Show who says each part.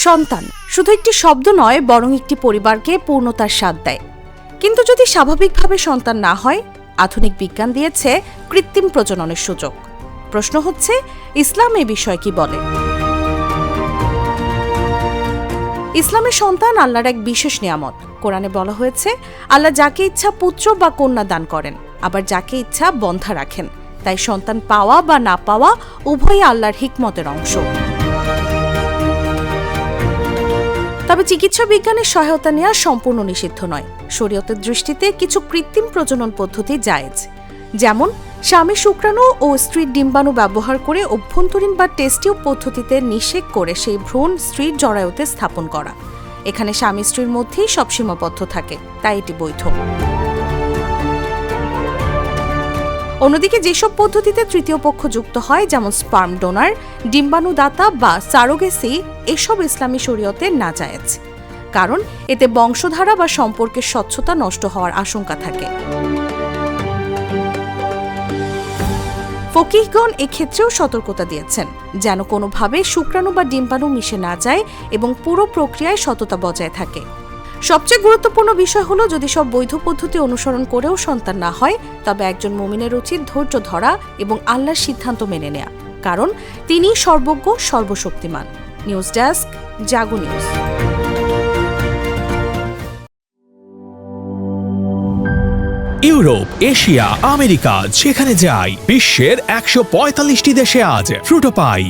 Speaker 1: সন্তান শুধু একটি শব্দ নয়, বরং একটি পরিবারকে পূর্ণতার স্বাদ দেয়। কিন্তু যদি স্বাভাবিকভাবে সন্তান না হয়, আধুনিক বিজ্ঞান দিয়েছে কৃত্রিম প্রজননের সুযোগ। প্রশ্ন হচ্ছে, ইসলাম এ বিষয়ে কি বলে? ইসলামের সন্তান আল্লাহর এক বিশেষ নিয়ামত। কোরআনে বলা হয়েছে, আল্লাহ যাকে ইচ্ছা পুত্র বা কন্যা দান করেন, আবার যাকে ইচ্ছা বন্ধা রাখেন। তাই সন্তান পাওয়া বা না পাওয়া উভয়ই আল্লাহর হিকমতের অংশ। তবে চিকিৎসা বিজ্ঞানের সহায়তা নেওয়া সম্পূর্ণ নিষিদ্ধ নয়। শরীয়তের দৃষ্টিতে কিছু কৃত্রিম প্রজনন পদ্ধতি জায়েজ, যেমন স্বামী শুক্রাণু ও স্ত্রীর ডিম্বাণু ব্যবহার করে অভ্যন্তরীণ বা টেস্ট টিউব পদ্ধতিতে নিষেক করে সেই ভ্রূণ স্ত্রীর জরায়ুতে স্থাপন করা। এখানে স্বামী স্ত্রীর মধ্যেই সব সীমাবদ্ধ থাকে, তাই এটি বৈধ। অন্যদিকে যেসব পদ্ধতিতে তৃতীয় পক্ষ যুক্ত হয়, যেমন স্পার্ম ডোনার, ডিম্বাণুদাতা বা সারোগেসি, এসব ইসলামী শরীয়তে নাজায়েজ, কারণ এতে বংশধারা বা সম্পর্কের স্বচ্ছতা নষ্ট হওয়ার আশঙ্কা থাকে। ফকিহগণ এক্ষেত্রেও সতর্কতা দিয়েছেন, যেন কোনোভাবে শুক্রাণু বা ডিম্বাণু মিশে না যায় এবং পুরো প্রক্রিয়ায় সততা বজায় থাকে। সবচেয়ে গুরুত্বপূর্ণ বিষয় হলো, যদি সব বৈধ পদ্ধতি অনুসরণ করেও সন্তান না হয়, তবে একজন মুমিনের উচিত ধৈর্য ধরা এবং আল্লাহর সিদ্ধান্ত মেনে নেয়া, কারণ তিনি সর্বজ্ঞ, সর্বশক্তিমান। নিউজ ডেস্ক, জাগো নিউজ।
Speaker 2: ইউরোপ, এশিয়া, আমেরিকা, যেখানে যাই, বিশ্বের 145টি দেশে আজ ফ্রুটো পাই।